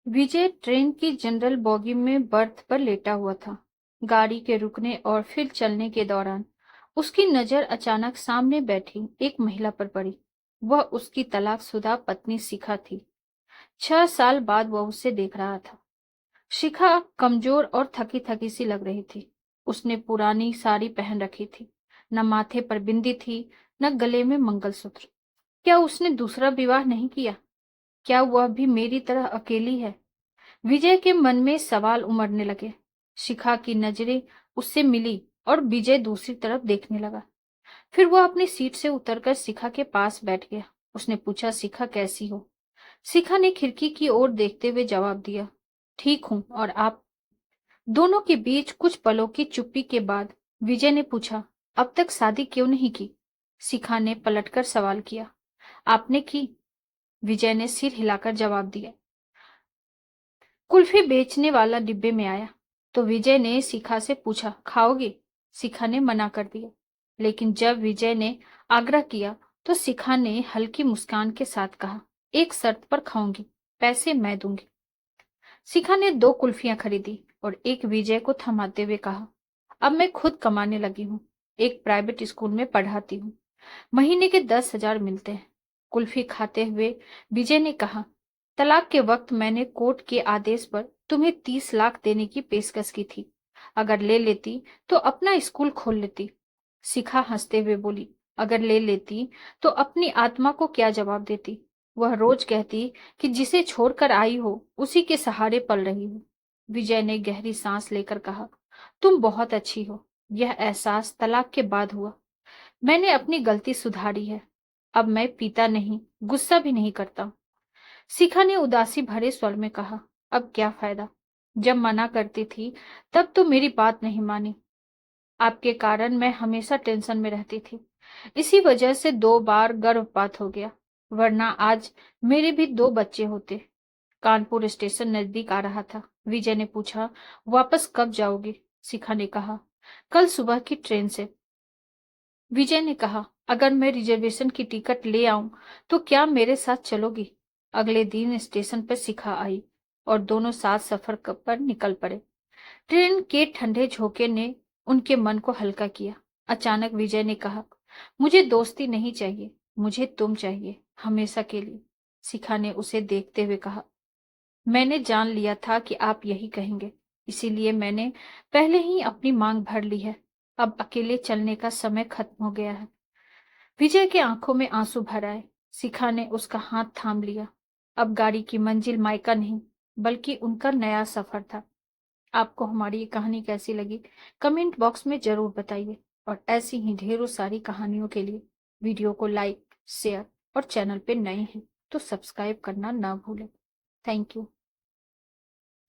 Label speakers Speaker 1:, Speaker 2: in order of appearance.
Speaker 1: विजय train की general bogie में birth पर लेटा हुआ था। गाड़ी के रुकने और फिर चलने के दौरान उसकी नजर अचानक सामने बैठी एक महिला पर पड़ी। वह उसकी तलाकशुदा पत्नी शिखा थी। 6 साल बाद वह उसे देख रहा था। शिखा कमजोर और थकी थकी सी लग रही थी। उसने पुरानी साड़ी पहन रखी थी। न माथे पर बिंदी थी, न गले में मंगलसूत्र। क्या उसने दूसरा विवाह नहीं किया? क्या वह भी मेरी तरह अकेली है? विजय के मन में सवाल उमड़ने लगे। शिखा की नजरें उससे मिली और विजय दूसरी तरफ देखने लगा। फिर वह अपनी सीट से उतरकर शिखा के पास बैठ गया। उसने पूछा, शिखा कैसी हो? शिखा ने खिड़की की ओर देखते हुए जवाब दिया, ठीक हूं, और आप? दोनों के बीच कुछ पलों की चुप्पी के बाद विजय ने पूछा, अब तक शादी क्यों नहीं की? शिखा ने पलटकर सवाल किया, आपने की? विजय ने सिर हिलाकर जवाब दिया। कुल्फी बेचने वाला डिब्बे में आया तो विजय ने शिखा से पूछा, खाओगे? शिखा ने मना कर दिया। लेकिन जब विजय ने आग्रह किया तो शिखा ने हल्की मुस्कान के साथ कहा, एक शर्त पर खाऊंगी, पैसे मैं दूंगी। शिखा ने 2 कुल्फियां खरीदी और एक विजय को थमाते हुए कहा, अब मैं खुद कमाने लगी हूँ। एक प्राइवेट स्कूल में पढ़ाती हूँ। महीने के 10,000 मिलते हैं। कुल्फी खाते हुए विजय ने कहा, तलाक के वक्त मैंने कोर्ट के आदेश पर तुम्हें 30 लाख देने की पेशकश की थी। अगर ले लेती तो अपना स्कूल खोल लेती। शिखा हंसते हुए बोली, अगर ले लेती तो अपनी आत्मा को क्या जवाब देती? वह रोज कहती कि जिसे छोड़कर आई हो उसी के सहारे पल रही हो। विजय ने गहरी सांस लेकर कहा, तुम बहुत अच्छी हो। यह एहसास तलाक के बाद हुआ। मैंने अपनी गलती सुधारी है। अब मैं पीता नहीं, गुस्सा भी नहीं करता। शिखा ने उदासी भरे स्वर में कहा, अब क्या फायदा? जब मना करती थी तब तो मेरी बात नहीं मानी। आपके कारण मैं हमेशा टेंशन में रहती थी। इसी वजह से 2 बार गर्भपात हो गया, वरना आज मेरे भी 2 बच्चे होते। कानपुर स्टेशन नजदीक आ रहा था। विजय ने पूछा, वापस कब जाओगे? शिखा ने कहा, कल सुबह की ट्रेन से। विजय ने कहा, अगर मैं रिजर्वेशन की टिकट ले आऊं तो क्या मेरे साथ चलोगी? अगले दिन स्टेशन पर शिखा आई और दोनों साथ सफर पर निकल पड़े। ट्रेन के ठंडे झोंके ने उनके मन को हल्का किया। अचानक विजय ने कहा, मुझे दोस्ती नहीं चाहिए, मुझे तुम चाहिए, हमेशा के लिए। शिखा ने उसे देखते हुए कहा, मैंने जान लिया था कि आप यही कहेंगे, इसीलिए मैंने पहले ही अपनी मांग भर ली है। अब अकेले चलने का समय खत्म हो गया है। विजय की आंखों में आंसू भर आए। शिखा ने उसका हाथ थाम लिया। अब गाड़ी की मंजिल मायका नहीं, बल्कि उनका नया सफर था। आपको हमारी ये कहानी कैसी लगी, कमेंट बॉक्स में जरूर बताइए। और ऐसी ही ढेरों सारी कहानियों के लिए वीडियो को लाइक, शेयर और चैनल पे नए हैं तो सब्सक्राइब करना ना भूलें। Thank you.